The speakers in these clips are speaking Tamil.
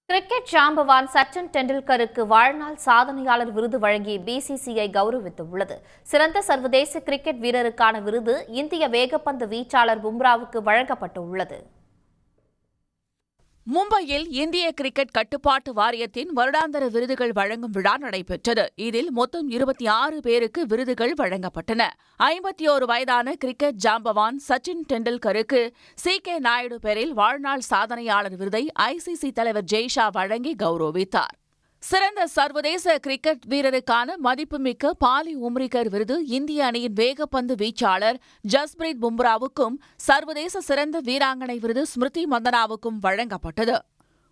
கிரிக்கெட் ஜாம்பவான் சச்சின் டெண்டுல்கருக்கு வாழ்நாள் சாதனையாளர் விருது வழங்கி பிசிசிஐ கௌரவித்துள்ளது. சிறந்த சர்வதேச கிரிக்கெட் வீரருக்கான விருது இந்திய வேகப்பந்து வீச்சாளர் பும்ராவுக்கு வழங்கப்பட்டுள்ளது. மும்பையில் இந்திய கிரிக்கெட் கட்டுப்பாட்டு வாரியத்தின் வருடாந்திர விருதுகள் வழங்கும் விழா நடைபெற்றது. இதில் மொத்தம் 26 பேருக்கு விருதுகள் வழங்கப்பட்டன. 51 வயதான கிரிக்கெட் ஜாம்பவான் சச்சின் டெண்டுல்கருக்கு CK நாயுடு பெயரில் வாழ்நாள் சாதனையாளர் விருதை ICC தலைவர் ஜெய்ஷா வழங்கி கௌரவித்தார். சிறந்த சர்வதேச கிரிக்கெட் வீரருக்கான மதிப்புமிக்க பாலி உம்ரிகர் விருது இந்திய அணியின் வேகப்பந்து வீச்சாளர் ஜஸ்பிரீத் பும்ராவுக்கும், சர்வதேச சிறந்த வீராங்கனை விருது ஸ்மிருதி மந்தனாவுக்கும் வழங்கப்பட்டது.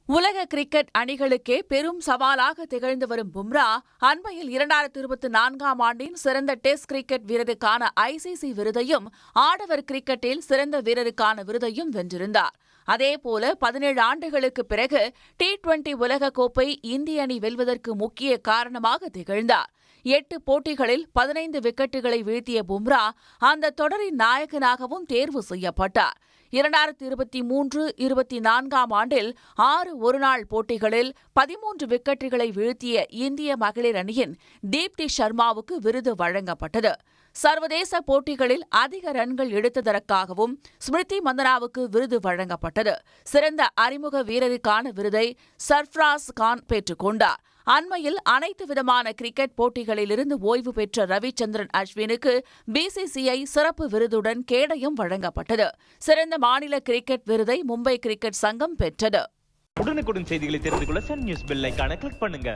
உலக கிரிக்கெட் அணிகளுக்கே பெரும் சவாலாக திகழ்ந்து வரும் பும்ரா அண்மையில் 2024ஆம் ஆண்டின் சிறந்த டெஸ்ட் கிரிக்கெட் வீரருக்கான ICC விருதையும், ஆடவர் கிரிக்கெட்டில் சிறந்த வீரருக்கான விருதையும் வென்றிருந்தார். அதேபோல 17 ஆண்டுகளுக்கு பிறகு T20 உலகக்கோப்பை இந்திய அணி வெல்வதற்கு முக்கிய காரணமாக திகழ்ந்தார். 8 போட்டிகளில் 15 விக்கெட்டுகளை வீழ்த்திய பும்ரா அந்த தொடரின் நாயகனாகவும் தேர்வு செய்யப்பட்டார். 2023-24ஆம் ஆண்டில் 6 ஒருநாள் போட்டிகளில் 13 விக்கெட்டுகளை வீழ்த்திய இந்திய மகளிர் அணியின் தீப்தி சர்மாவுக்கு விருது வழங்கப்பட்டது. சர்வதேச போட்டிகளில் அதிக ரன்கள் எடுத்ததற்காகவும் ஸ்மிருதி மந்தனாவுக்கு விருது வழங்கப்பட்டது. சிறந்த அறிமுக வீரருக்கான விருதை சர்ஃப்ராஸ் கான் பெற்றுக் கொண்டார். அண்மையில் அனைத்து விதமான கிரிக்கெட் போட்டிகளிலிருந்து ஓய்வு பெற்ற ரவிச்சந்திரன் அஸ்வினுக்கு BCCI சிறப்பு விருதுடன் கேடயம் வழங்கப்பட்டது. சிறந்த மாநில கிரிக்கெட் விருதை மும்பை கிரிக்கெட் சங்கம் பெற்றது. உடனுக்குடன் செய்திகளை தெரிந்து கொள்ள சன் நியூஸ் பெல் ஐகானை கிளிக் பண்ணுங்க.